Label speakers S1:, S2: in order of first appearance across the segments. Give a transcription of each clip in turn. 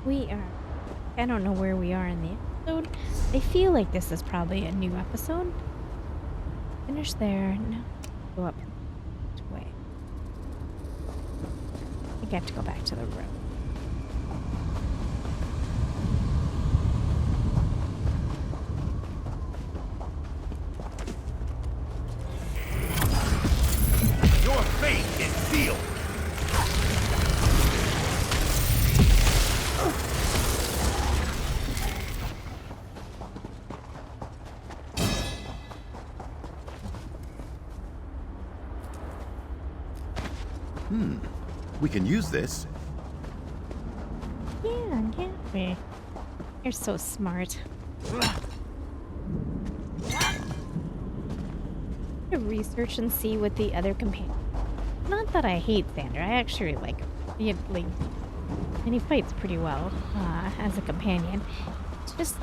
S1: We are. I don't know where we are in the episode. I feel like this is probably a new episode. Finish there. No. Go up. Way. I think I have to go back to the road.
S2: Your fate is sealed.
S3: We can use this.
S1: Yeah, can't we? You're so smart. To research and see what the other companion. Not that I hate Xander. I actually like him. And he fights pretty well as a companion. It's just,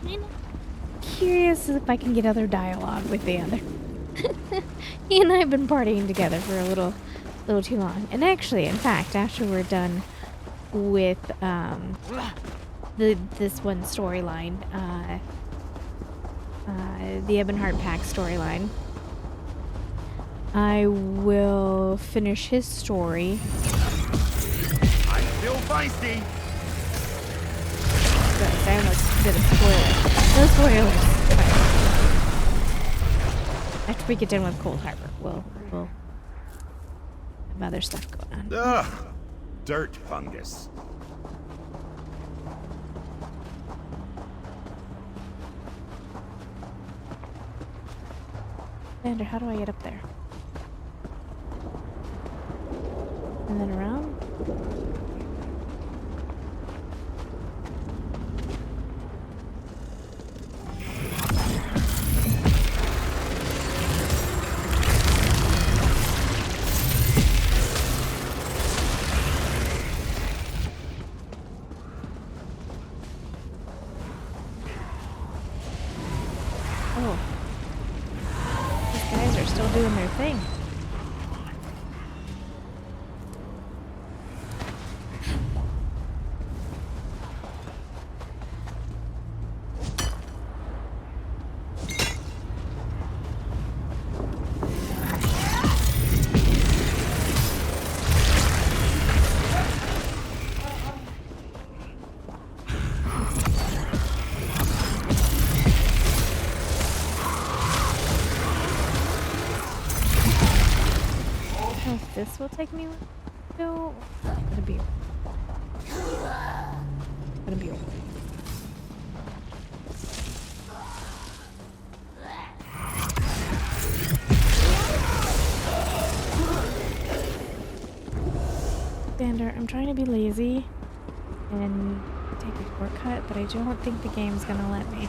S1: you know, curious if I can get other dialogue with the other. He and I have been partying together for a little too long. And actually, in fact, after we're done with this one storyline, the Ebonheart Pack storyline, I will finish his story.
S2: I'm still feisty.
S1: I almost did a spoiler. No spoilers. After we get done with Cold Harbor, we'll have other stuff going on.
S2: Ugh, dirt fungus.
S1: Xander, how do I get up there? And then around? Oh. These guys are still doing their thing. This will take me to gonna be Xander, I'm trying to be lazy and take a shortcut, but I don't think the game's gonna let me.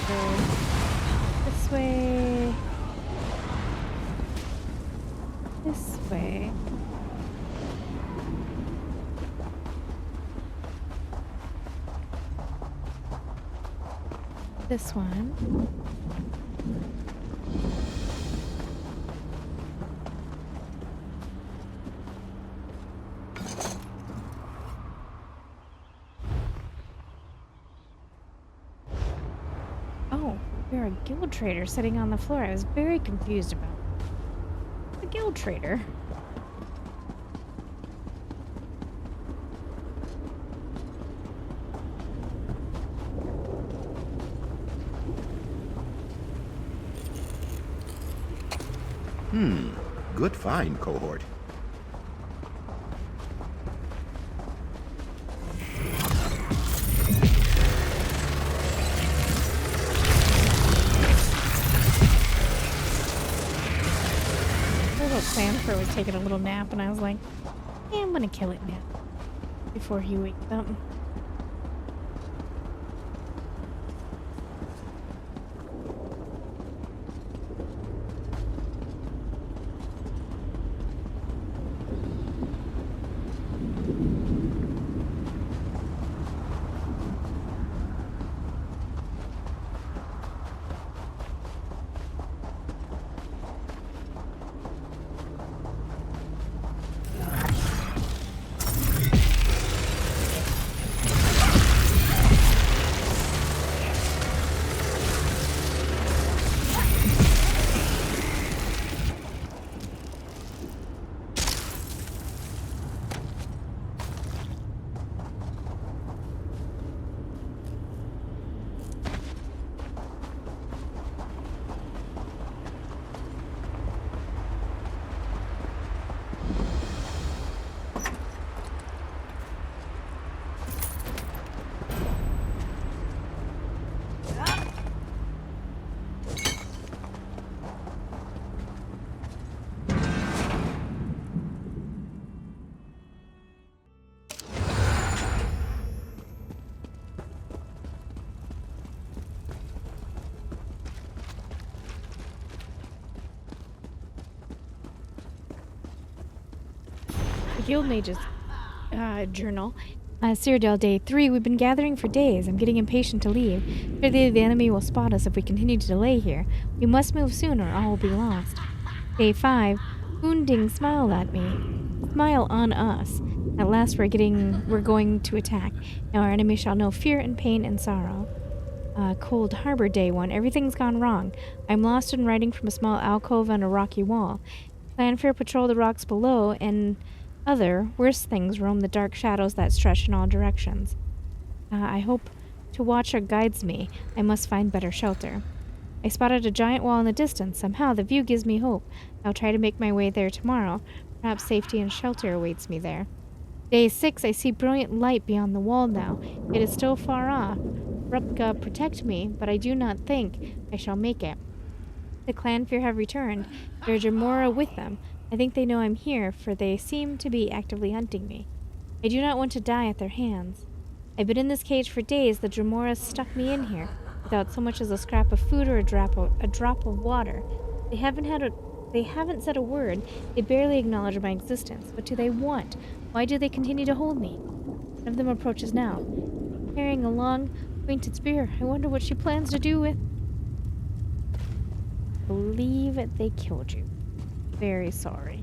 S1: So this way. This way. This one. Oh, you're a guild trader sitting on the floor. I was very confused about a guild trader.
S3: Good find, cohort.
S1: Little Sanford was taking a little nap, and I was like, yeah, I'm gonna kill it now before he wakes up. Guild Mage's journal. Cyrodiil, day 3. We've been gathering for days. I'm getting impatient to leave. Surely the enemy will spot us if we continue to delay here. We must move soon or all will be lost. Day 5. Wounding smiled at me. Smile on us. At last we're going to attack. Now our enemy shall know fear and pain and sorrow. Cold Harbor, day 1. Everything's gone wrong. I'm lost and writing from a small alcove on a rocky wall. Clanfair patrol the rocks below, and other, worse things roam the dark shadows that stretch in all directions. I hope to watcher guides me. I must find better shelter. I spotted a giant wall in the distance. Somehow the view gives me hope. I'll try to make my way there tomorrow. Perhaps safety and shelter awaits me there. Day 6, I see brilliant light beyond the wall now. It is still far off. Rupka, protect me, but I do not think I shall make it. The Clanfear have returned. There are Jamora with them. I think they know I'm here, for they seem to be actively hunting me. I do not want to die at their hands. I've been in this cage for days. The Jamora stuck me in here, without so much as a scrap of food or a drop of water. They haven't said a word. They barely acknowledge my existence. What do they want? Why do they continue to hold me? One of them approaches now, carrying a long, pointed spear. I wonder what she plans to do with... I believe they killed you. Very sorry.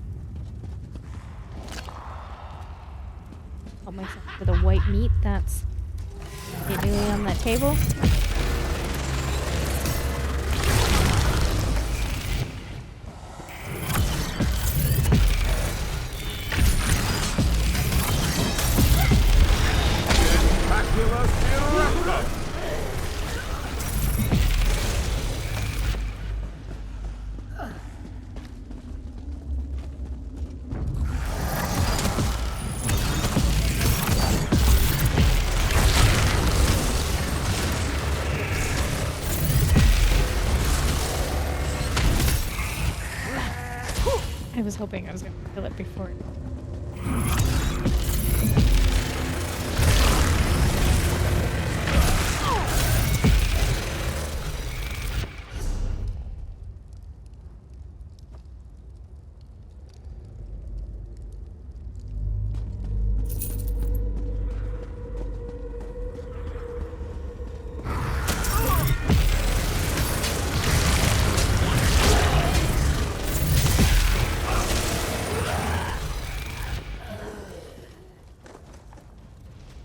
S1: Help myself to the white meat that's immediately on that table. I was hoping I was going to kill it before.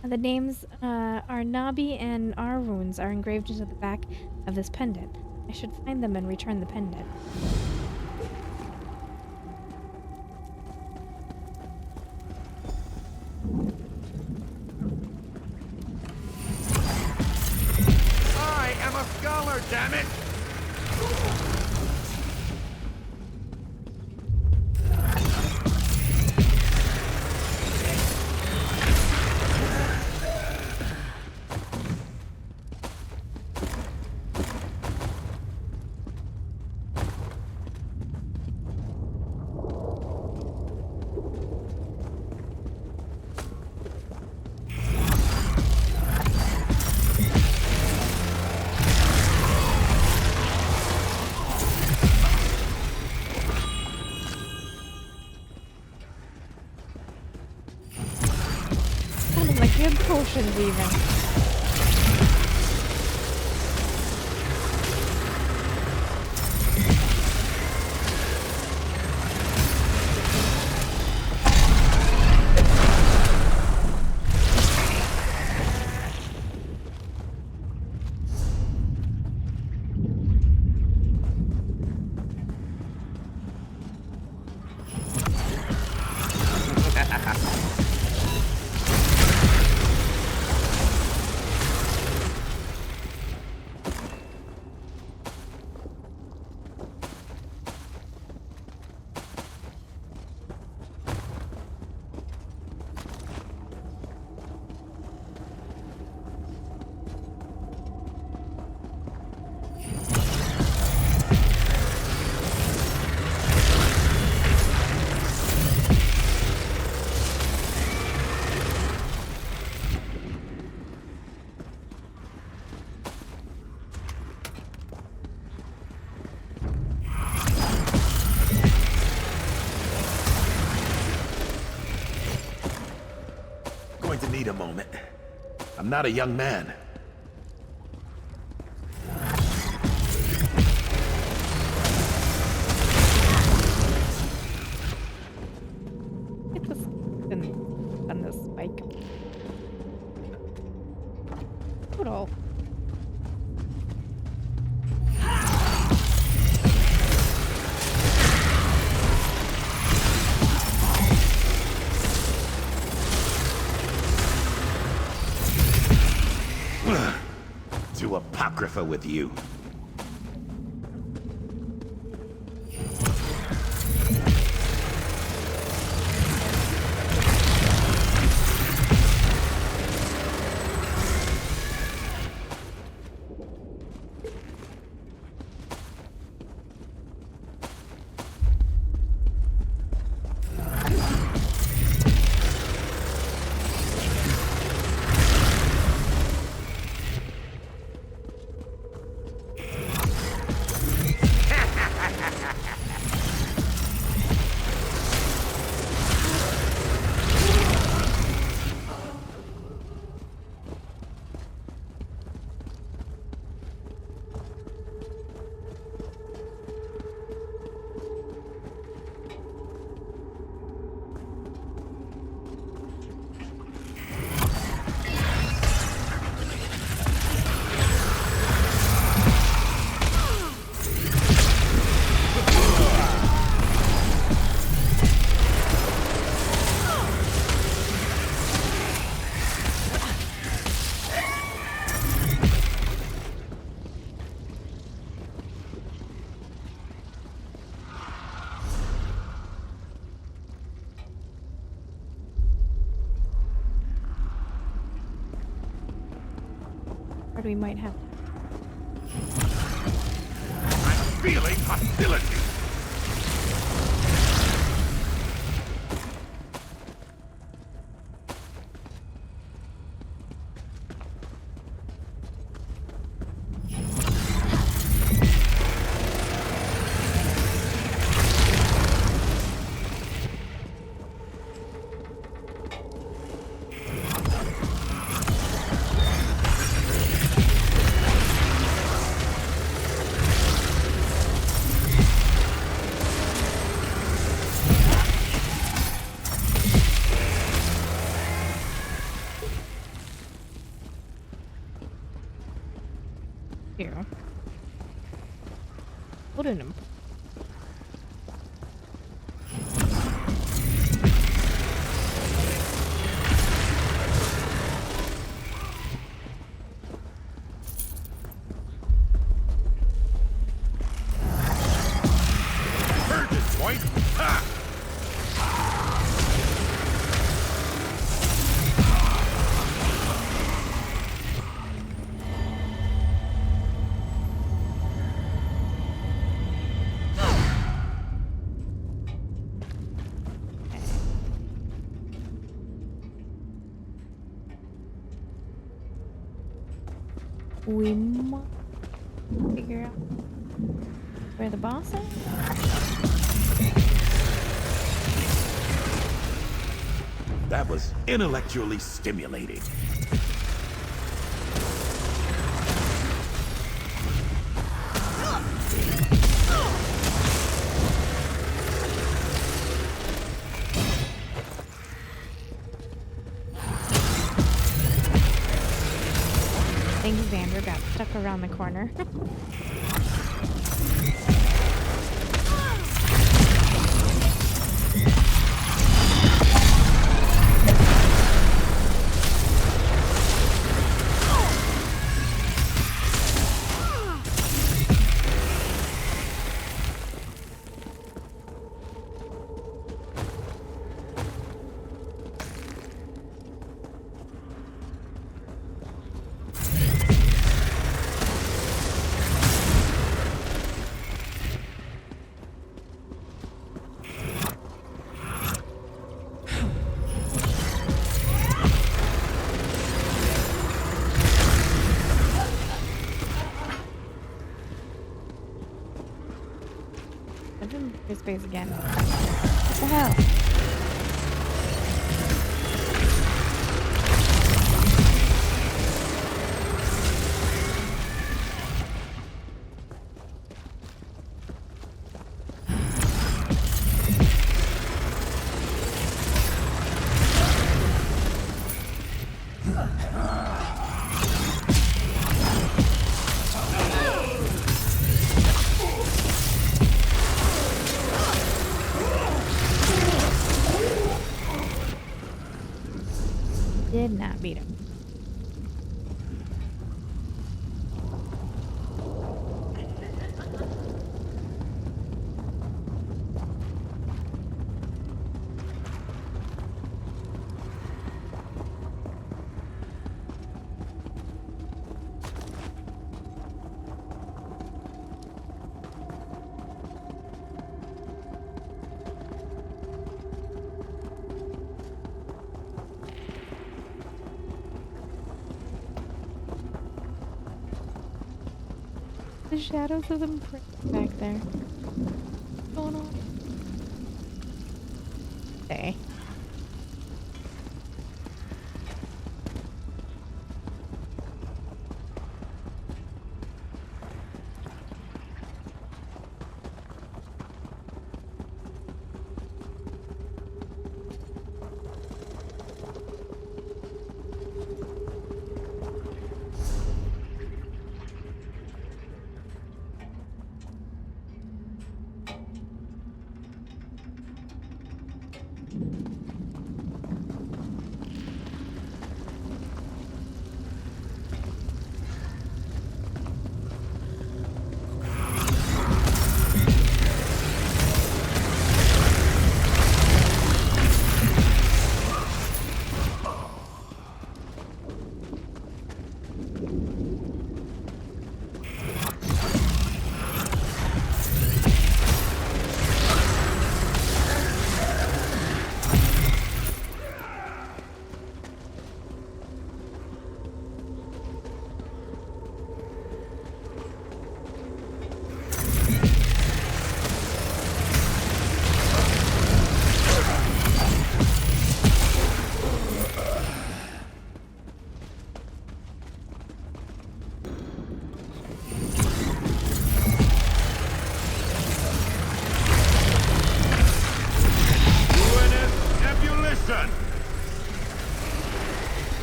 S1: The names Arnabi and R runes are engraved into the back of this pendant. I should find them and return the pendant.
S2: I am a scholar, damn it!
S1: Good potions even.
S3: to need a moment. I'm not a young man.
S1: Get this on this spike. Total.
S3: To Apocrypha with you.
S1: We might have.
S2: I'm feeling hostility.
S1: Here. Put in him.
S2: Heard this point. Ha!
S1: We might figure out where the boss is.
S3: That was intellectually stimulating.
S1: I think Xander got stuck around the corner. His face again. What the hell? Did not beat him. The shadows of them back there. What's going on? Okay.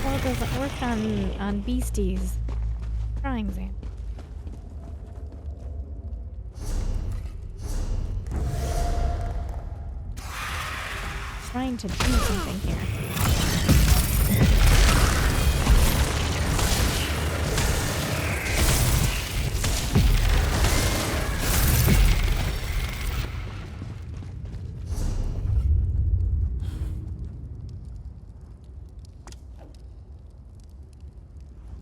S1: Well, it doesn't work on beasties. Trying, Zan. Trying to do something here.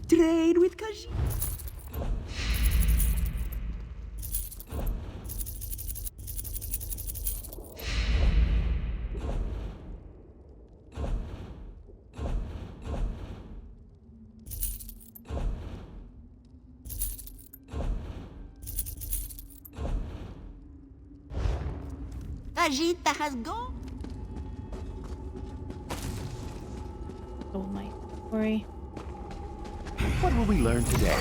S4: Trade with Kaji. Kajita has gone.
S1: Oh my story.
S3: What will we learn today?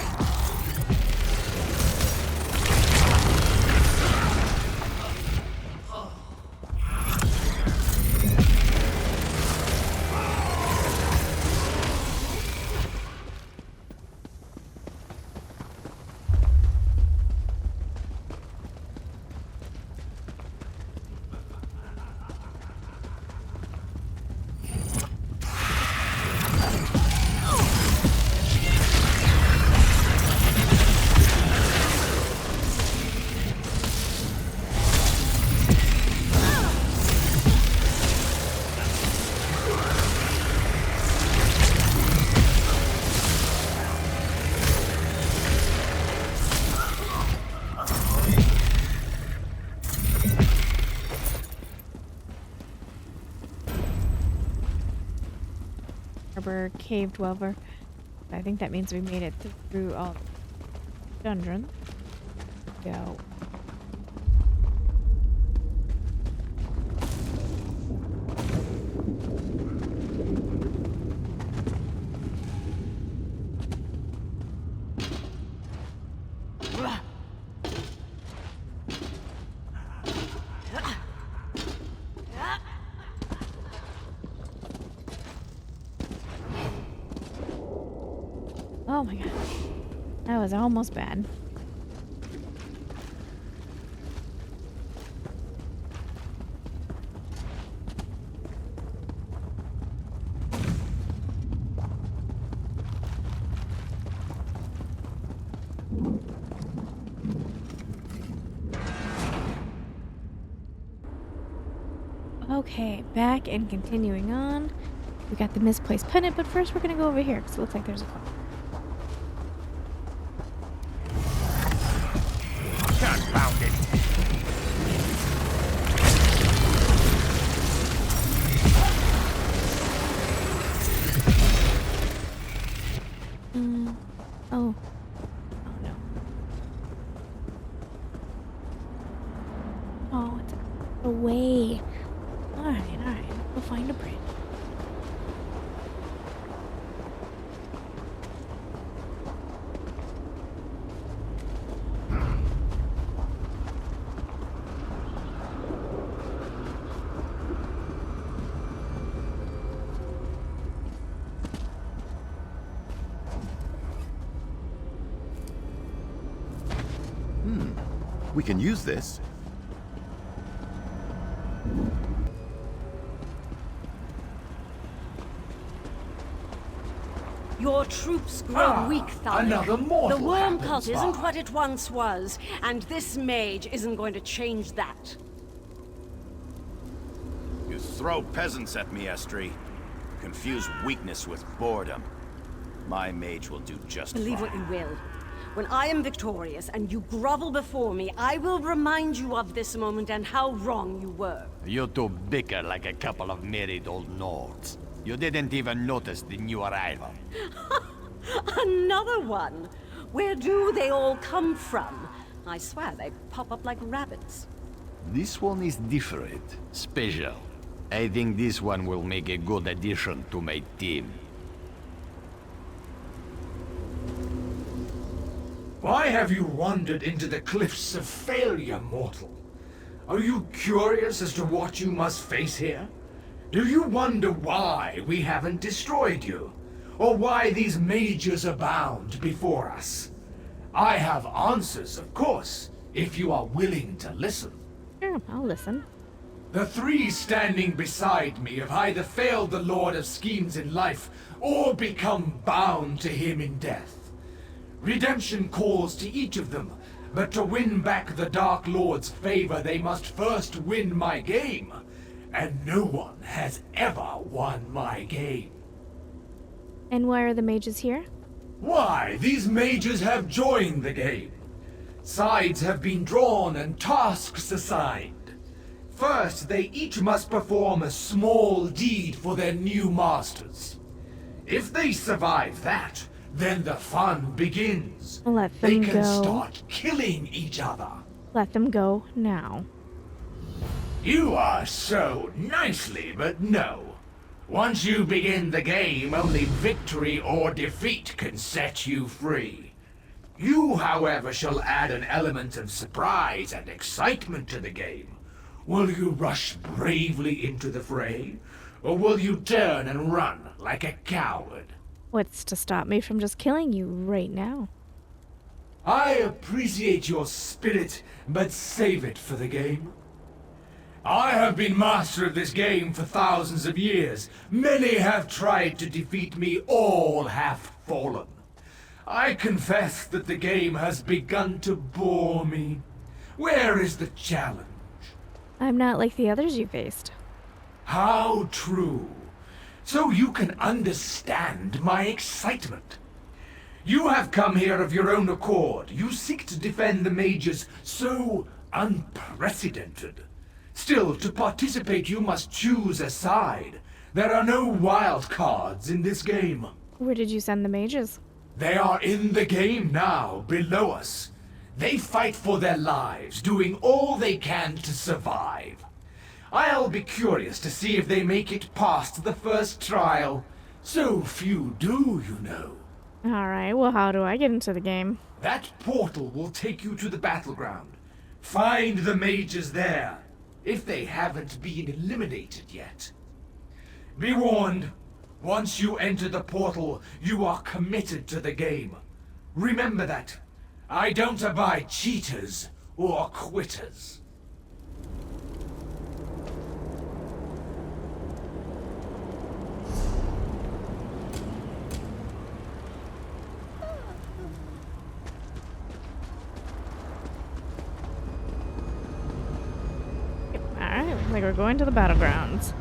S1: Cave dweller. I think that means we made it through all dungeons. Go. Oh my god. That was almost bad. Okay, back and continuing on. We got the misplaced pennant, but first we're gonna go over here because it looks like there's a quest.
S2: Confound it.
S1: Oh. Oh no. Oh, it's away. Alright. We'll find a bridge.
S3: We can use this.
S5: Your troops grow weak, Thallic.
S6: Another mortal
S5: The worm
S6: happens,
S5: cult isn't
S6: Bard.
S5: what it once was, and this mage isn't going to change that.
S7: You throw peasants at me, Estri. Confuse weakness with boredom. My mage will do just
S5: Believe
S7: fine.
S5: what you will. When I am victorious and you grovel before me, I will remind you of this moment and how wrong you were.
S6: You two bicker like a couple of married old Nords. You didn't even notice the new arrival.
S5: Another one! Where do they all come from? I swear they pop up like rabbits.
S6: This one is different, special. I think this one will make a good addition to my team.
S8: Why have you wandered into the cliffs of failure, mortal? Are you curious as to what you must face here? Do you wonder why we haven't destroyed you? Or why these mages abound before us? I have answers, of course, if you are willing to listen.
S1: Sure, I'll listen.
S8: The three standing beside me have either failed the Lord of Schemes in life, or become bound to him in death. Redemption calls to each of them, but to win back the Dark Lord's favor, they must first win my game. And no one has ever won my game.
S1: And why are the mages here?
S8: Why, these mages have joined the game. Sides have been drawn and tasks assigned. First, they each must perform a small deed for their new masters. If they survive that, then the fun begins.
S1: Let
S8: They
S1: them
S8: can
S1: go.
S8: start killing each other.
S1: Let them go now.
S8: You are so nicely, but no. Once you begin the game, only victory or defeat can set you free. You, however, shall add an element of surprise and excitement to the game. Will you rush bravely into the fray, or will you turn and run like a coward?
S1: What's to stop me from just killing you right now?
S8: I appreciate your spirit, but save it for the game. I have been master of this game for thousands of years. Many have tried to defeat me, all have fallen. I confess that the game has begun to bore me. Where is the challenge?
S1: I'm not like the others you faced.
S8: How true. So you can understand my excitement. You have come here of your own accord. You seek to defend the mages so unprecedented. Still, to participate you must choose a side. There are no wild cards in this game.
S1: Where did you send the mages?
S8: They are in the game now, below us. They fight for their lives, doing all they can to survive. I'll be curious to see if they make it past the first trial. So few do, you know.
S1: Alright, well how do I get into the game?
S8: That portal will take you to the battleground. Find the mages there, if they haven't been eliminated yet. Be warned, Once you enter the portal, you are committed to the game. Remember that. I don't abide cheaters or quitters.
S1: Alright, looks like we're going to the battlegrounds.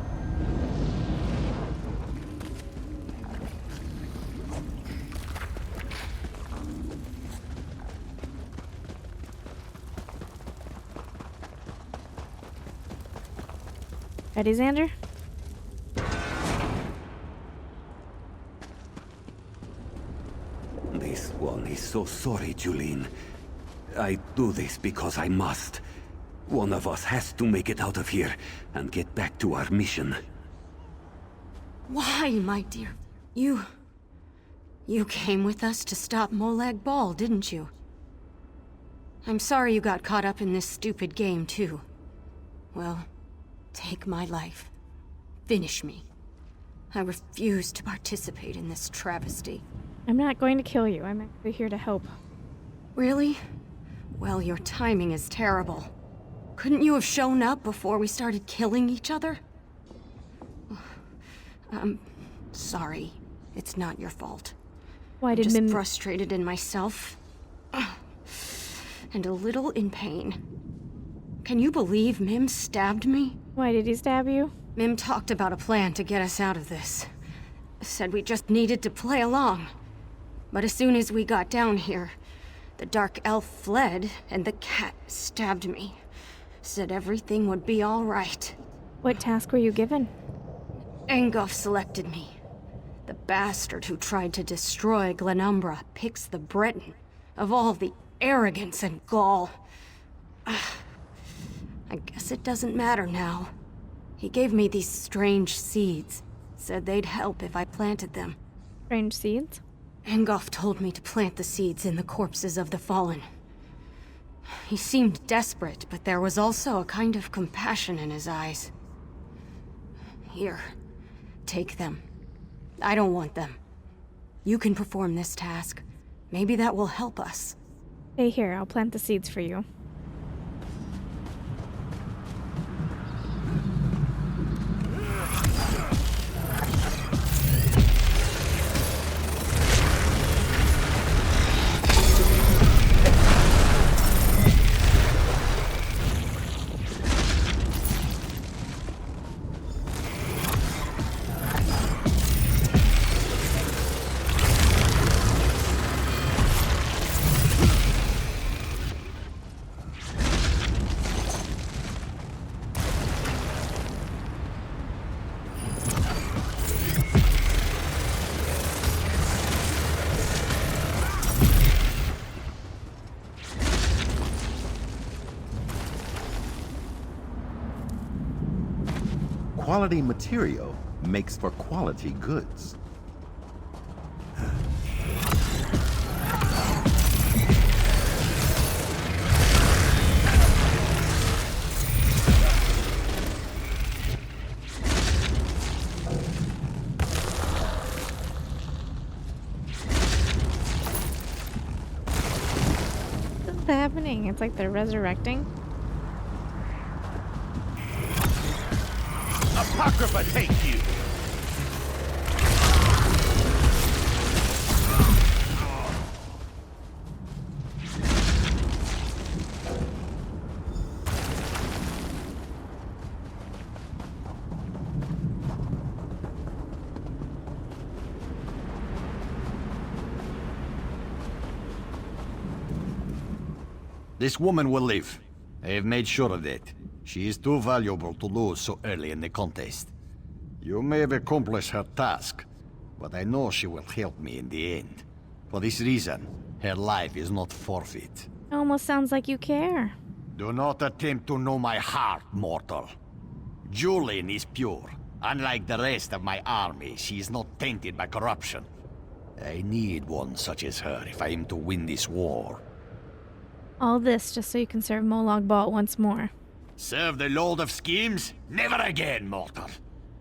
S1: Ready, Xander?
S9: This one is so sorry, Julene. I do this because I must. One of us has to make it out of here and get back to our mission.
S5: Why, my dear? You came with us to stop Molag Bal, didn't you? I'm sorry you got caught up in this stupid game, too. Well, take my life. Finish me. I refuse to participate in this travesty.
S1: I'm not going to kill you. I'm actually here to help.
S5: Really? Well, your timing is terrible. Couldn't you have shown up before we started killing each other? I'm sorry. It's not your fault.
S1: Why
S5: I'm
S1: did
S5: just
S1: Mim...
S5: frustrated in myself. And a little in pain. Can you believe Mim stabbed me?
S1: Why did he stab you?
S5: Mim talked about a plan to get us out of this. Said we just needed to play along. But as soon as we got down here, the dark elf fled and the cat stabbed me. Said everything would be all right.
S1: What task were you given?
S5: Engoff selected me. The bastard who tried to destroy Glenumbra picks the Breton. Of all the arrogance and gall. I guess it doesn't matter now. He gave me these strange seeds. Said they'd help if I planted them.
S1: Strange seeds?
S5: Engoff told me to plant the seeds in the corpses of the fallen. He seemed desperate, but there was also a kind of compassion in his eyes. Here, take them. I don't want them. You can perform this task. Maybe that will help us.
S1: Stay here. I'll plant the seeds for you.
S3: Quality material makes for quality goods.
S1: What's happening? It's like they're resurrecting.
S2: Apocrypha take you!
S6: This woman will live. I have made sure of that. She is too valuable to lose so early in the contest. You may have accomplished her task, but I know she will help me in the end. For this reason, her life is not forfeit.
S1: Almost sounds like you care.
S6: Do not attempt to know my heart, mortal. Julene is pure. Unlike the rest of my army, she is not tainted by corruption. I need one such as her if I am to win this war.
S1: All this just so you can serve Molag Bal once more.
S6: Serve the Lord of Schemes? Never again, mortal.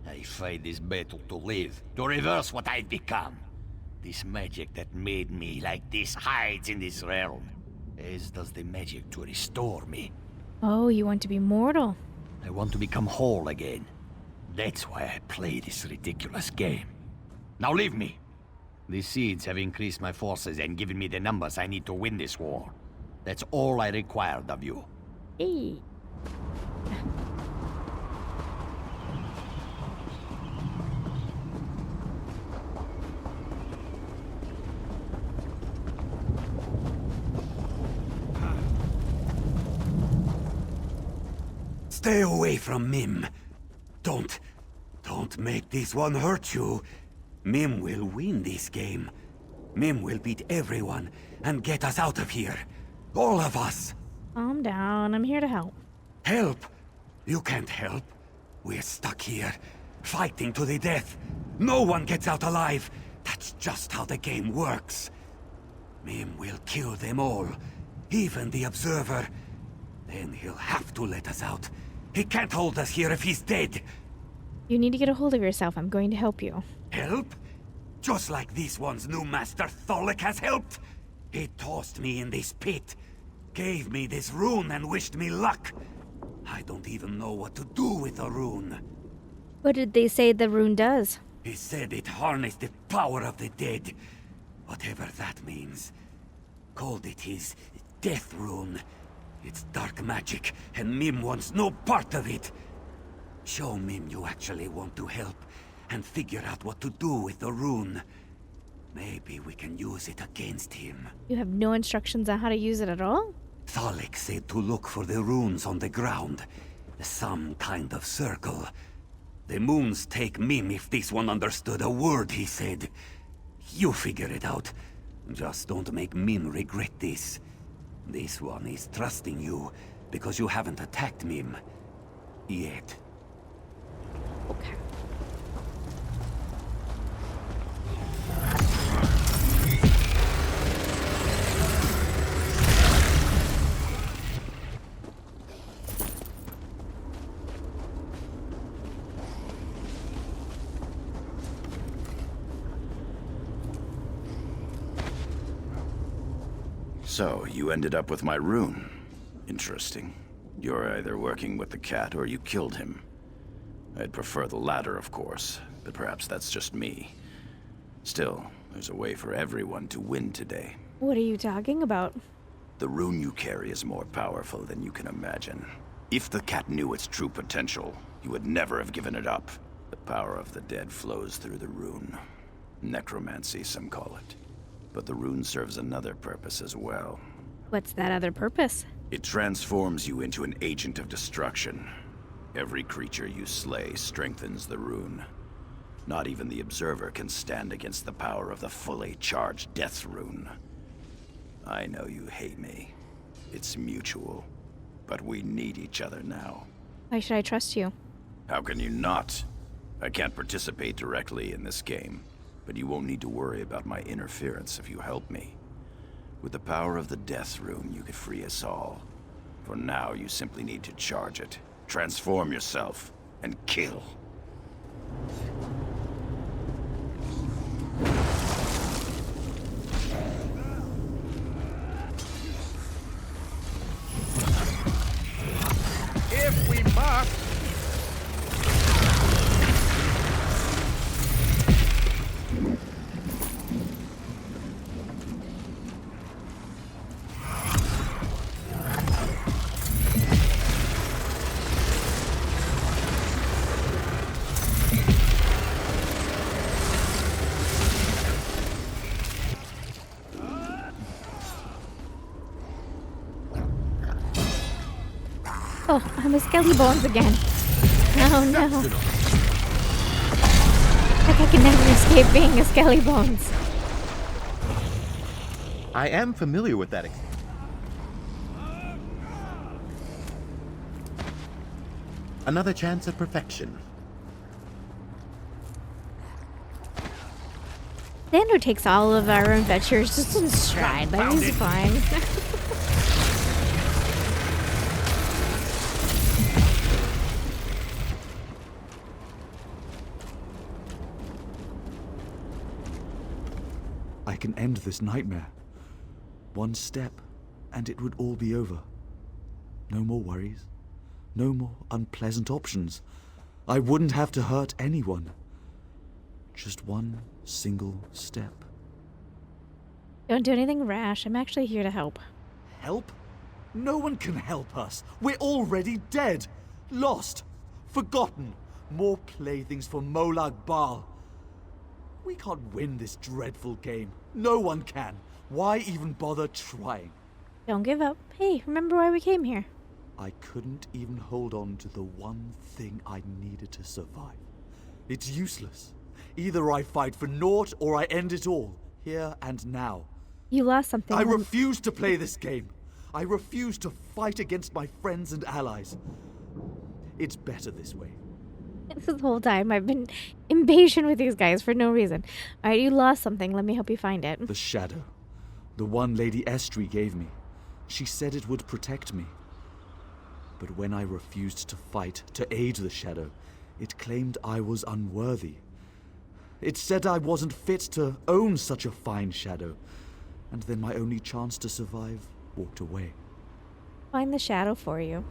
S6: I fight this battle to live, to reverse what I've become. This magic that made me like this hides in this realm, as does the magic to restore me.
S1: Oh, you want to be mortal?
S6: I want to become whole again. That's why I play this ridiculous game. Now leave me. The seeds have increased my forces and given me the numbers I need to win this war. That's all I required of you.
S1: Hey.
S9: Stay away from Mim. Don't make this one hurt you. Mim will win this game. Mim will beat everyone and get us out of here. All of us.
S1: Calm down. I'm here to help.
S9: Help? You can't help. We're stuck here, fighting to the death. No one gets out alive. That's just how the game works. Mim will kill them all, even the Observer. Then he'll have to let us out. He can't hold us here if he's dead.
S1: You need to get a hold of yourself. I'm going to help you.
S9: Help? Just like this one's new master Tholic has helped? He tossed me in this pit, gave me this rune and wished me luck. I don't even know what to do with the rune.
S1: What did they say the rune does?
S9: He said it harnessed the power of the dead. Whatever that means. Called it his death rune. It's dark magic, and Mim wants no part of it. Show Mim you actually want to help, and figure out what to do with the rune. Maybe we can use it against him.
S1: You have no instructions on how to use it at all?
S9: Tholic said to look for the runes on the ground. Some kind of circle. The moons take Mim if this one understood a word he said. You figure it out. Just don't make Mim regret this. This one is trusting you, because you haven't attacked Mim. Yet.
S1: Okay.
S7: So, you ended up with my rune. Interesting. You're either working with the cat or you killed him. I'd prefer the latter, of course, but perhaps that's just me. Still, there's a way for everyone to win today.
S1: What are you talking about?
S7: The rune you carry is more powerful than you can imagine. If the cat knew its true potential, he would never have given it up. The power of the dead flows through the rune. Necromancy, some call it. But the rune serves another purpose as well.
S1: What's that other purpose?
S7: It transforms you into an agent of destruction. Every creature you slay strengthens the rune. Not even the Observer can stand against the power of the fully charged Death rune. I know you hate me. It's mutual. But we need each other now.
S1: Why should I trust you?
S7: How can you not? I can't participate directly in this game, but you won't need to worry about my interference if you help me. With the power of the Death rune, you could free us all. For now, you simply need to charge it, transform yourself, and kill.
S2: If we must.
S1: Oh, I'm a skelly bones again. Oh no. Like I can never escape being a skelly bones.
S3: I am familiar with that. Another chance at perfection.
S1: Xander takes all of our adventures just in stride, but he's fine.
S10: I can end this nightmare. One step, and it would all be over. No more worries. No more unpleasant options. I wouldn't have to hurt anyone. Just one single step.
S1: Don't do anything rash. I'm actually here to help.
S10: Help? No one can help us. We're already dead. Lost. Forgotten. More playthings for Molag Bal. We can't win this dreadful game. No one can. Why even bother trying?
S1: Don't give up. Hey, remember why we came here?
S10: I couldn't even hold on to the one thing I needed to survive. It's useless. Either I fight for naught or I end it all, here and now.
S1: You lost something.
S10: I refuse to play this game. I refuse to fight against my friends and allies. It's better this way.
S1: This whole time I've been impatient with these guys for no reason. Alright, you lost something. Let me help you find it.
S10: The shadow. The one Lady Estrie gave me. She said it would protect me. But when I refused to fight, to aid the shadow, it claimed I was unworthy. It said I wasn't fit to own such a fine shadow. And then my only chance to survive walked away.
S1: Find the shadow for you.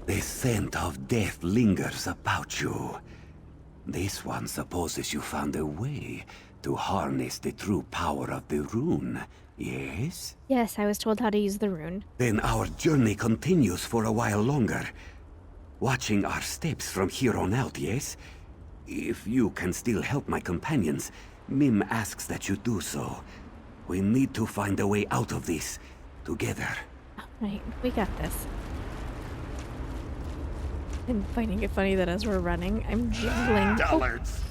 S9: The scent of death lingers about you. This one supposes you found a way to harness the true power of the rune, yes?
S1: Yes, I was told how to use the rune.
S9: Then our journey continues for a while longer. Watching our steps from here on out, yes? If you can still help my companions, Mim asks that you do so. We need to find a way out of this, together.
S1: Alright, we got this. I'm finding it funny that as we're running, I'm jiggling.
S2: Dullards!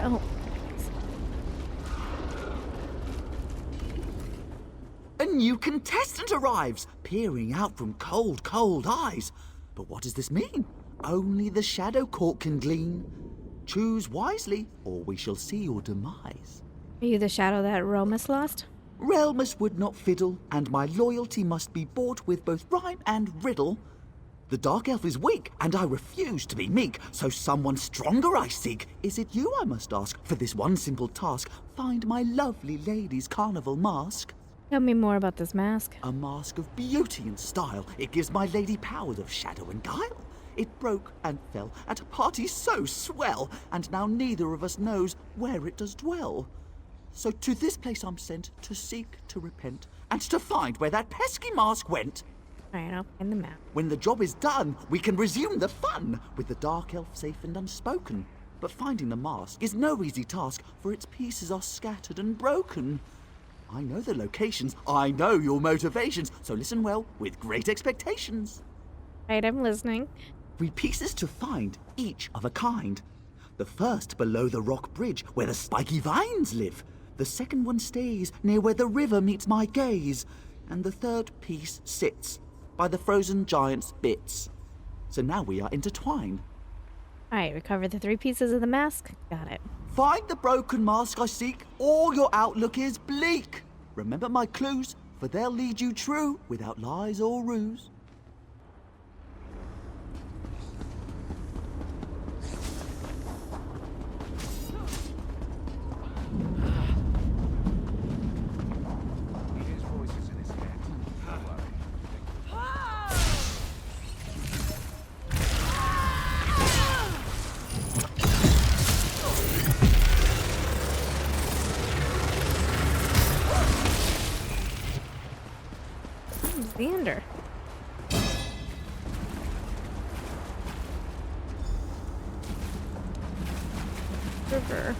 S1: Oh.
S10: A new contestant arrives, peering out from cold, cold eyes. But what does this mean? Only the Shadow Court can glean. Choose wisely, or we shall see your demise.
S1: Are you the shadow that Romus lost?
S10: Realmus would not fiddle, and my loyalty must be bought with both rhyme and riddle. The Dark Elf is weak, and I refuse to be meek, so someone stronger I seek. Is it you I must ask, for this one simple task? Find my lovely lady's carnival mask.
S1: Tell me more about this mask.
S10: A mask of beauty and style. It gives my lady powers of shadow and guile. It broke and fell at a party so swell, and now neither of us knows where it does dwell. So to this place I'm sent, to seek, to repent, and to find where that pesky mask went.
S1: Alright, I'll find the map.
S10: When the job is done, we can resume the fun, with the Dark Elf safe and unspoken. But finding the mask is no easy task, for its pieces are scattered and broken. I know the locations, I know your motivations, so listen well, with great expectations.
S1: Right, I'm listening.
S10: 3 pieces to find, each of a kind. The first below the rock bridge, where the spiky vines live. The second one stays near where the river meets my gaze. And the third piece sits by the frozen giant's bits. So now we are intertwined.
S1: Alright, recover the 3 pieces of the mask. Got it.
S10: Find the broken mask I seek, or your outlook is bleak. Remember my clues, for they'll lead you true, without lies or ruse.
S2: He hears voices in his
S1: Xander. River.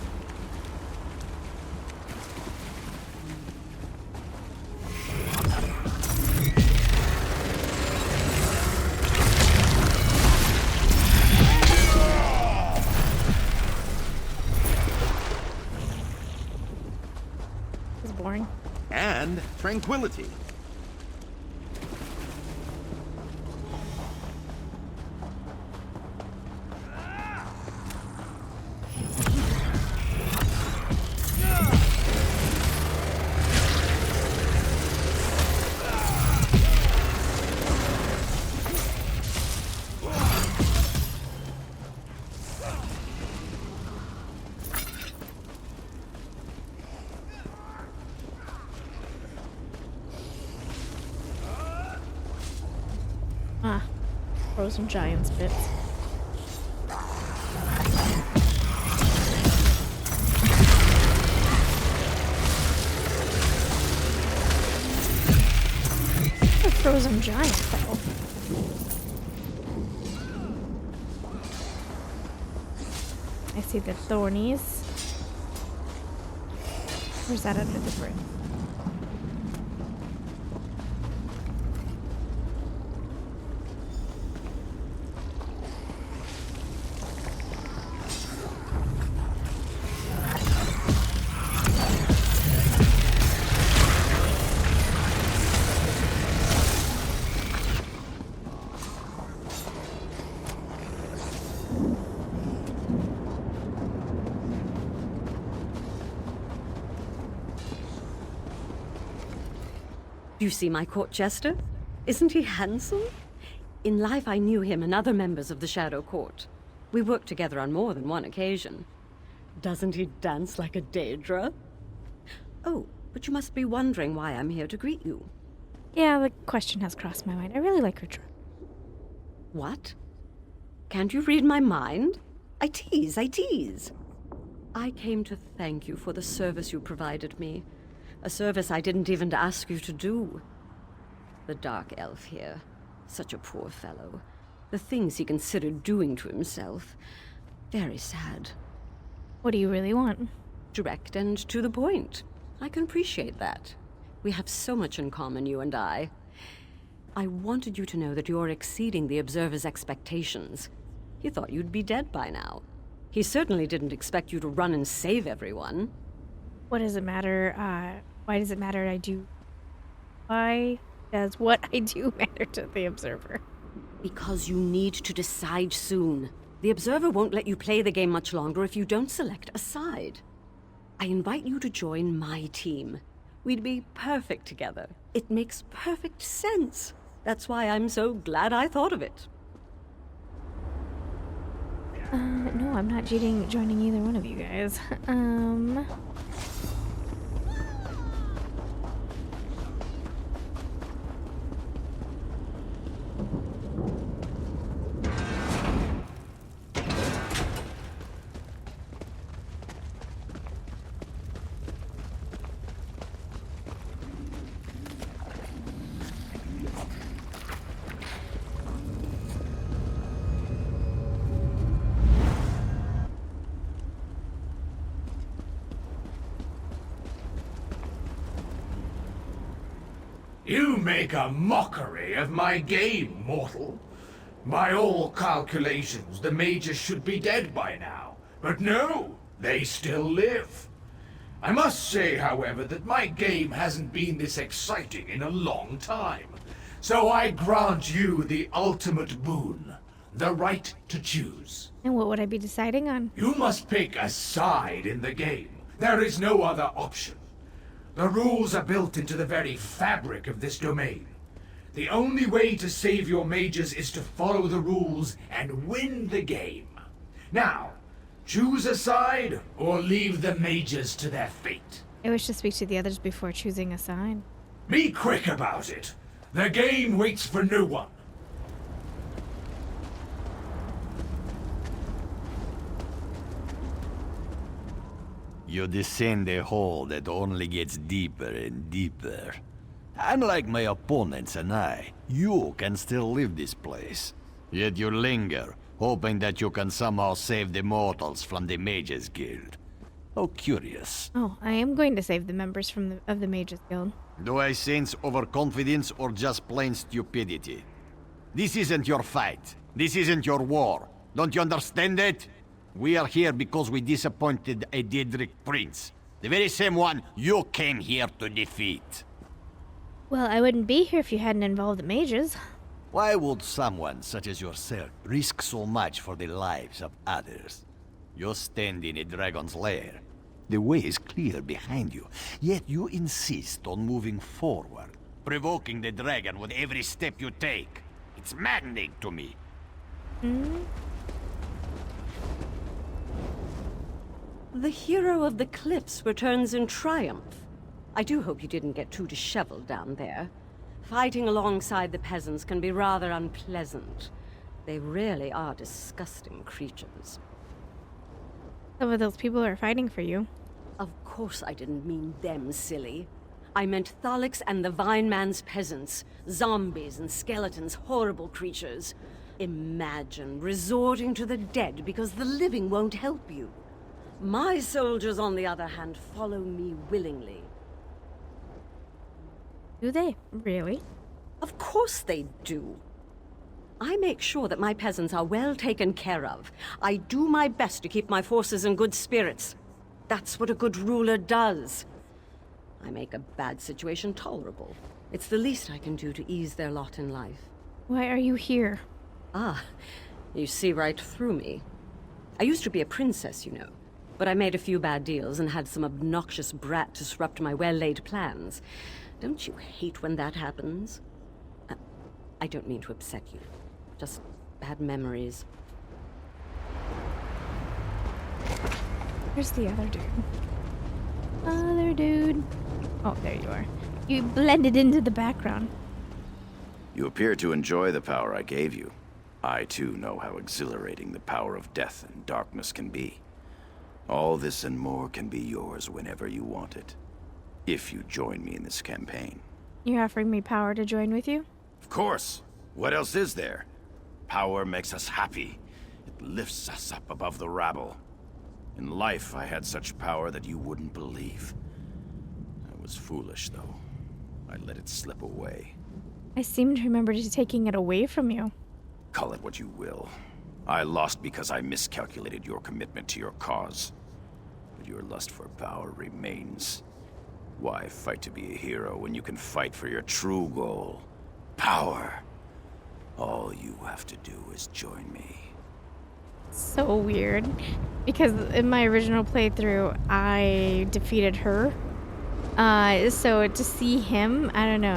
S1: It's boring.
S3: And tranquility.
S1: Ah, frozen giants bits. A frozen giant though. I see the thornies. Where's that under the bridge?
S11: You see my court jester? Isn't he handsome? In life I knew him and other members of the Shadow Court. We worked together on more than one occasion. Doesn't he dance like a Daedra? Oh, but you must be wondering why I'm here to greet you.
S1: Yeah, the question has crossed my mind. I really like her dress.
S11: What? Can't you read my mind? I tease, I tease. I came to thank you for the service you provided me. A service I didn't even ask you to do. The Dark Elf here. Such a poor fellow. The things he considered doing to himself. Very sad.
S1: What do you really want?
S11: Direct and to the point. I can appreciate that. We have so much in common, you and I. I wanted you to know that you're exceeding the Observer's expectations. He thought you'd be dead by now. He certainly didn't expect you to run and save everyone.
S1: What does it matter? Why does it matter why does what I do matter to the Observer?
S11: Because you need to decide soon. The Observer won't let you play the game much longer if you don't select a side. I invite you to join my team. We'd be perfect together. It makes perfect sense. That's why I'm so glad I thought of it.
S1: No, I'm not joining either one of you guys.
S8: You make a mockery of my game, mortal. By all calculations, the mages should be dead by now. But no, they still live. I must say, however, that my game hasn't been this exciting in a long time. So I grant you the ultimate boon, the right to choose.
S1: And what would I be deciding on?
S8: You must pick a side in the game. There is no other option. The rules are built into the very fabric of this domain. The only way to save your mages is to follow the rules and win the game. Now, choose a side or leave the mages to their fate.
S1: I wish to speak to the others before choosing a side.
S8: Be quick about it. The game waits for no one.
S6: You descend a hole that only gets deeper and deeper. Unlike my opponents and I, you can still leave this place. Yet you linger, hoping that you can somehow save the mortals from the Mages Guild. How curious.
S1: Oh, I am going to save the members of the Mages Guild.
S6: Do I sense overconfidence or just plain stupidity? This isn't your fight. This isn't your war. Don't you understand it? We are here because we disappointed a Daedric prince. The very same one you came here to defeat.
S1: Well, I wouldn't be here if you hadn't involved the mages.
S6: Why would someone such as yourself risk so much for the lives of others? You stand in a dragon's lair. The way is clear behind you, yet you insist on moving forward, provoking the dragon with every step you take. It's maddening to me.
S11: The hero of the cliffs returns in triumph. I do hope you didn't get too disheveled down there. Fighting alongside the peasants can be rather unpleasant. They really are disgusting creatures.
S1: Some of those people are fighting for you.
S11: Of course I didn't mean them, silly. I meant Thalix and the Vine Man's peasants. Zombies and skeletons, horrible creatures. Imagine resorting to the dead because the living won't help you. My soldiers, on the other hand, follow me willingly.
S1: Do they? Really?
S11: Of course they do. I make sure that my peasants are well taken care of. I do my best to keep my forces in good spirits. That's what a good ruler does. I make a bad situation tolerable. It's the least I can do to ease their lot in life.
S1: Why are you here?
S11: Ah, you see right through me. I used to be a princess, you know. But I made a few bad deals and had some obnoxious brat disrupt my well-laid plans. Don't you hate when that happens? I don't mean to upset you. Just bad memories.
S1: Where's the other dude? Other dude. Oh, there you are. You blended into the background.
S7: You appear to enjoy the power I gave you. I, too, know how exhilarating the power of death and darkness can be. All this and more can be yours whenever you want it. If you join me in this campaign.
S1: You're offering me power to join with you?
S7: Of course. What else is there? Power makes us happy. It lifts us up above the rabble. In life, I had such power that you wouldn't believe. I was foolish, though. I let it slip away.
S1: I seem to remember taking it away from you.
S7: Call it what you will. I lost because I miscalculated your commitment to your cause. But your lust for power remains. Why fight to be a hero when you can fight for your true goal? Power. All you have to do is join me.
S1: So weird. Because in my original playthrough, I defeated her. So to see him, I don't know,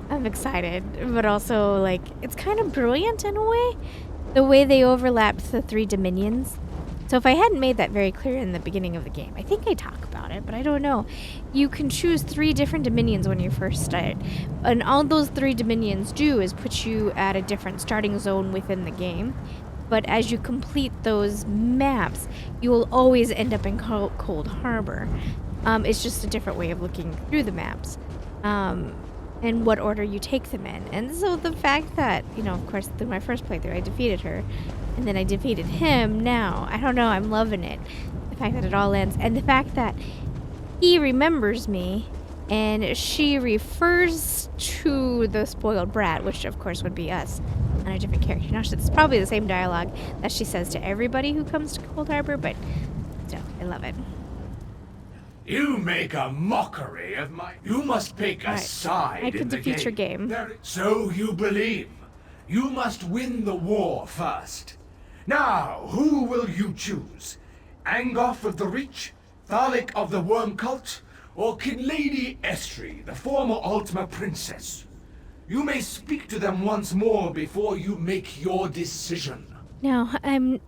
S1: I'm excited. But also, like, it's kind of brilliant in a way. The way they overlapped the 3 dominions. So if I hadn't made that very clear in the beginning of the game, I think I talk about it, but I don't know. You can choose 3 different dominions when you first start. And all those 3 dominions do is put you at a different starting zone within the game. But as you complete those maps, you will always end up in Cold Harbor. It's just a different way of looking through the maps. And what order you take them in. And so the fact that, you know, of course, through my first playthrough, I defeated her. And then I defeated him now. I don't know, I'm loving it. The fact that it all ends. And the fact that he remembers me and she refers to the spoiled brat, which of course would be us, and a different character. Now, it's probably the same dialogue that she says to everybody who comes to Cold Harbor, but still, I love it.
S8: You make a mockery of my... You must pick a side
S1: I could
S8: in the
S1: defeat your game.
S8: So you believe. You must win the war first. Now, who will you choose? Angoth of the Reach? Thalik of the Worm Cult? Or Lady Estri, the former Ultima Princess? You may speak to them once more before you make your decision.
S1: Now, I'm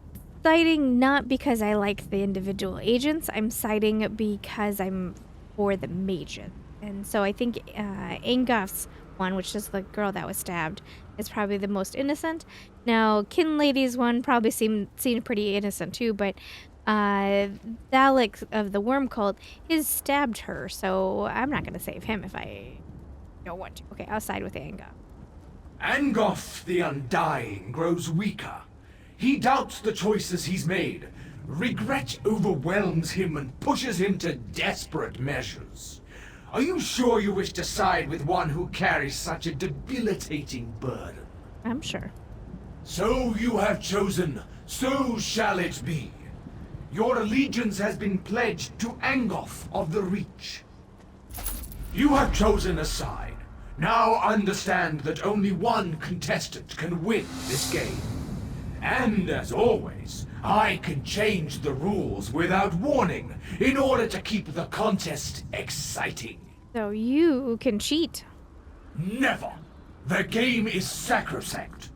S1: siding not because I like the individual agents, I'm siding because I'm for the mages. And so I think Angoth's one, which is the girl that was stabbed, is probably the most innocent. Now, Kinlady's one probably seemed pretty innocent too, but Alex of the Worm Cult, his stabbed her, so I'm not gonna save him if I don't want to. Okay, I'll side with Anga.
S8: Angoth the Undying grows weaker. He doubts the choices he's made. Regret overwhelms him and pushes him to desperate measures. Are you sure you wish to side with one who carries such a debilitating burden?
S1: I'm sure.
S8: So you have chosen, so shall it be. Your allegiance has been pledged to Angoth of the Reach. You have chosen a side. Now understand that only one contestant can win this game. And as always, I can change the rules without warning in order to keep the contest exciting.
S1: So you can cheat.
S8: Never! The game is sacrosanct.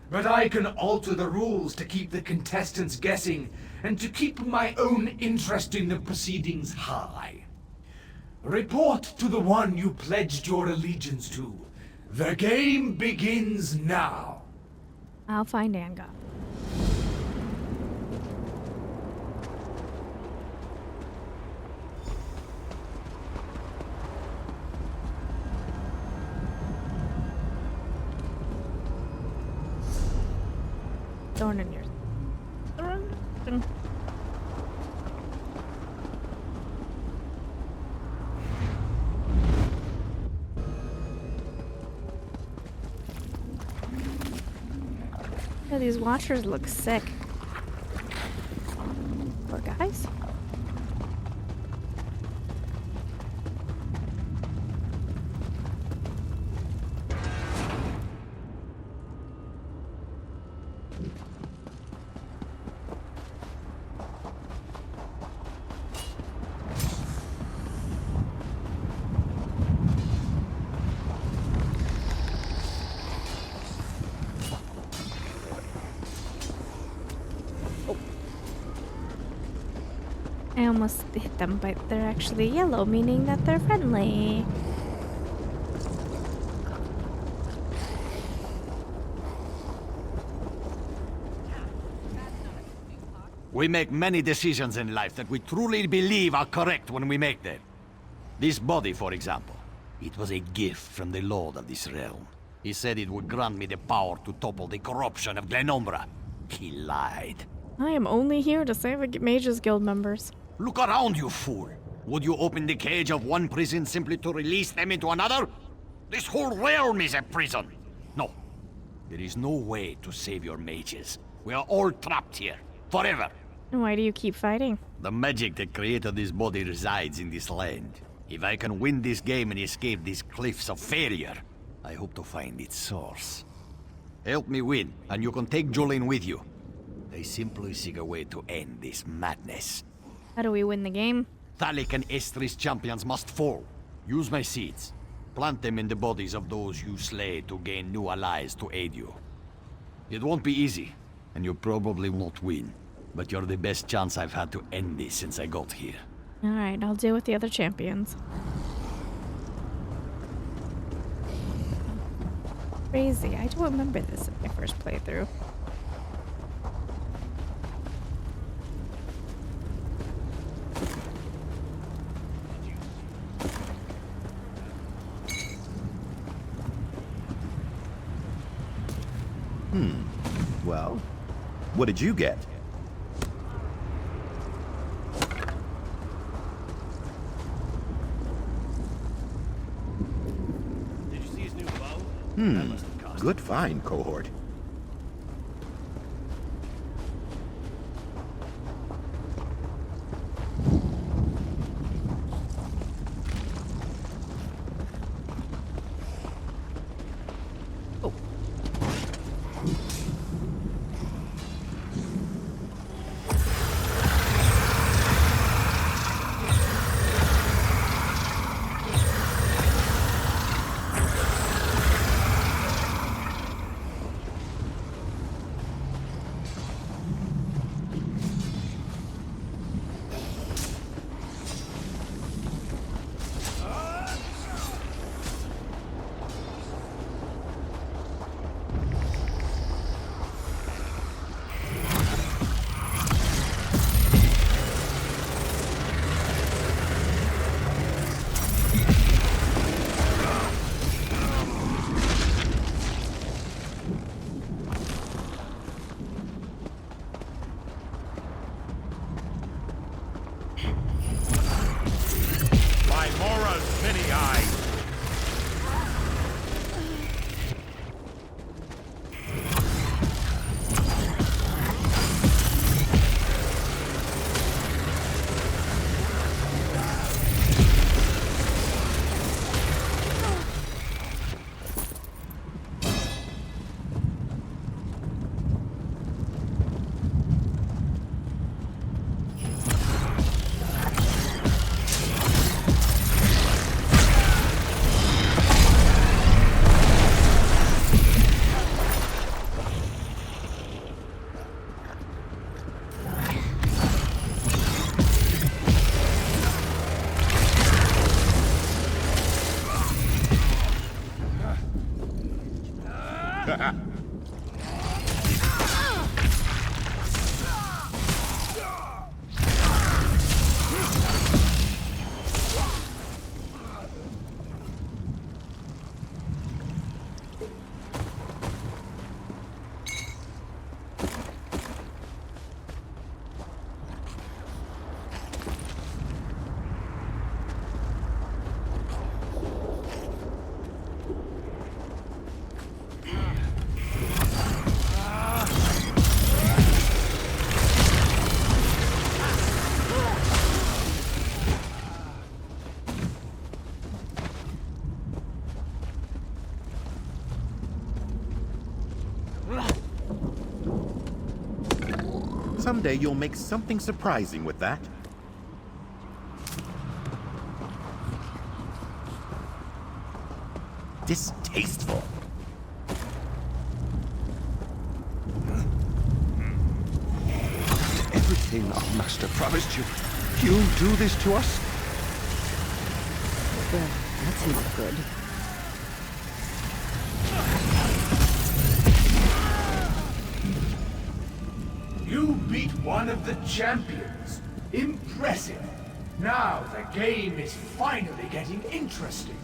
S8: But I can alter the rules to keep the contestants guessing and to keep my own interest in the proceedings high. Report to the one you pledged your allegiance to. The game begins now.
S1: I'll find Anga. Thorn in your thorn. Yeah, these watchers look sick. Poor guys. I almost hit them, but they're actually yellow, meaning that they're friendly.
S6: We make many decisions in life that we truly believe are correct when we make them. This body, for example. It was a gift from the Lord of this realm. He said it would grant me the power to topple the corruption of Glenumbra. He lied.
S1: I am only here to save the Mages Guild members.
S6: Look around, you fool! Would you open the cage of one prison simply to release them into another? This whole realm is a prison! No. There is no way to save your mages. We are all trapped here. Forever.
S1: Why do you keep fighting?
S6: The magic that created this body resides in this land. If I can win this game and escape these cliffs of failure, I hope to find its source. Help me win, and you can take Jolene with you. I simply seek a way to end this madness.
S1: How do we win the game?
S6: Thalik and Estris champions must fall. Use my seeds. Plant them in the bodies of those you slay to gain new allies to aid you. It won't be easy, and you probably won't win. But you're the best chance I've had to end this since I got here.
S1: Alright, I'll deal with the other champions. Crazy. I don't remember this in my first playthrough.
S3: Well, what did you get?
S9: Did you see his new bow?
S3: Good find, cohort. Someday you'll make something surprising with that. Distasteful.
S2: Everything our master promised you. You'll do this to us?
S11: Well, that's not good.
S8: You beat one of the champions. Impressive. Now the game is finally getting interesting.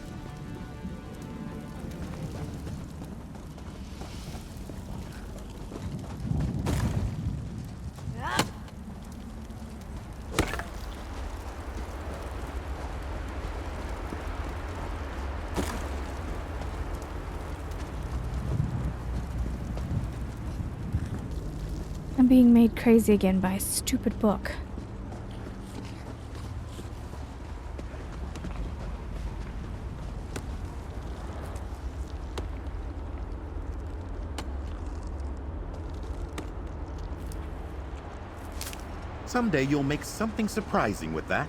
S1: I'm being made crazy again by a stupid book.
S3: Someday you'll make something surprising with that.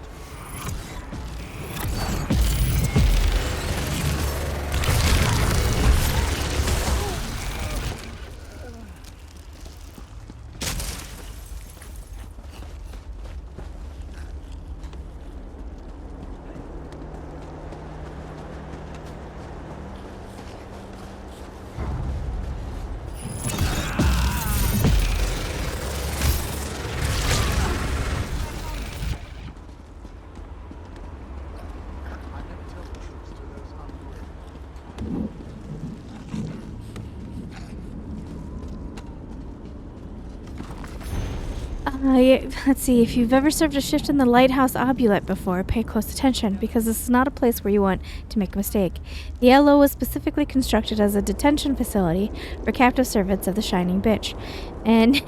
S1: Let's see, if you've ever served a shift in the Lighthouse Obulette before, pay close attention, because this is not a place where you want to make a mistake. The LO was specifically constructed as a detention facility for captive servants of the Shining Bitch. And,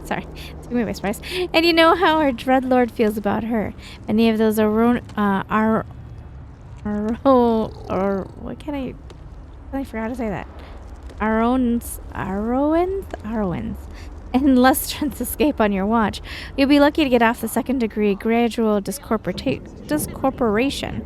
S1: sorry, it's me by surprise. And you know how our Dreadlord feels about her. Many of those what can I forgot to say that. Arowans, and Lustrans escape on your watch. You'll be lucky to get off the second-degree gradual discorporation.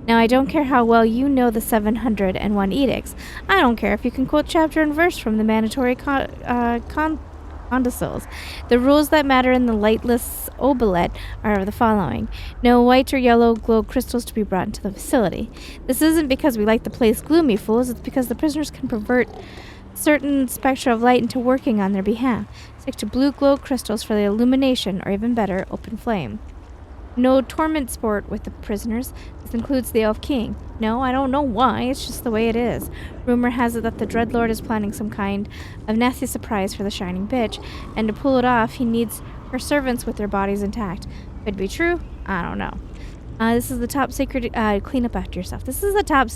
S1: Now, I don't care how well you know the 701 edicts. I don't care if you can quote chapter and verse from the mandatory codicils. The rules that matter in the lightless obolette are the following. No white or yellow glow crystals to be brought into the facility. This isn't because we like the place, gloomy fools. It's because the prisoners can pervert certain spectra of light into working on their behalf. Stick to blue glow crystals for the illumination, or even better, open flame. No torment sport with the prisoners. This includes the Elf King. No, I don't know why, it's just the way it is. Rumor has it that the Dreadlord is planning some kind of nasty surprise for the Shining Bitch, and to pull it off, he needs her servants with their bodies intact. Could be true? I don't know. This is the top secret, clean up after yourself. This is the top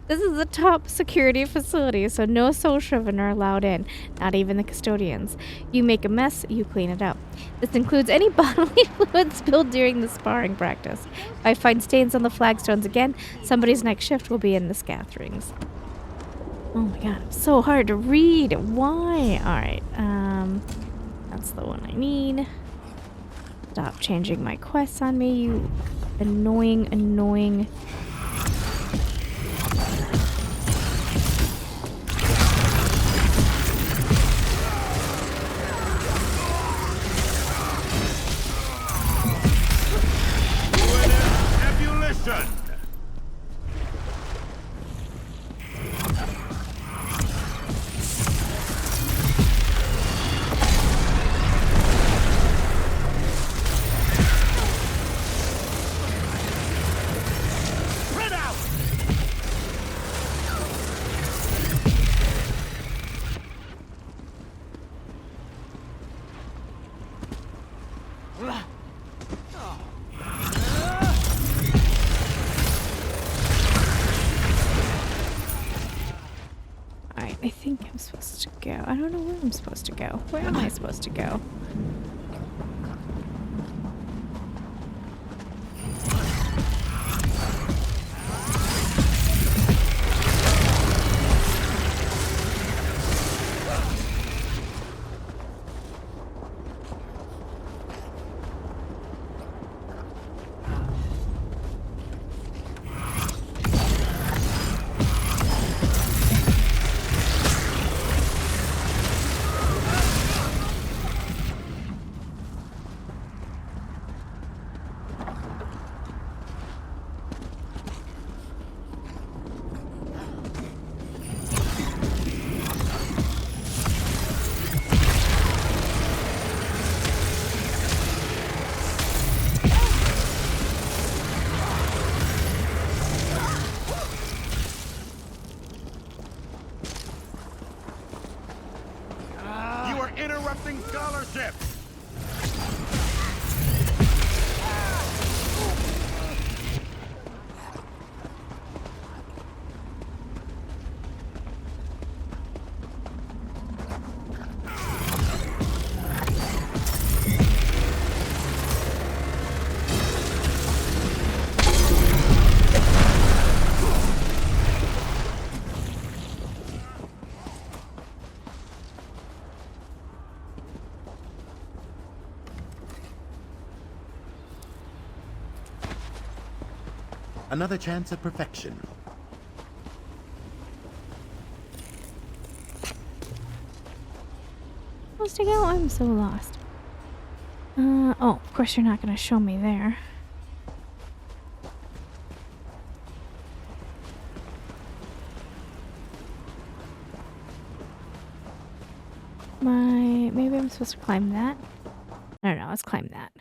S1: This is the top security facility, so no soul shriven are allowed in, not even the custodians. You make a mess, you clean it up. This includes any bodily fluid spilled during the sparring practice. If I find stains on the flagstones again, somebody's next shift will be in the scatterings. Oh my god, it's so hard to read. Why? Alright, that's the one I need. Stop changing my quests on me, you annoying... supposed to go? I don't know where I'm supposed to go. Where am I supposed to go?
S2: Interrupting scholarship!
S3: Another chance at perfection.
S1: Supposed to go? I'm so lost. Oh, of course you're not going to show me there. Maybe I'm supposed to climb that? I don't know, let's climb that.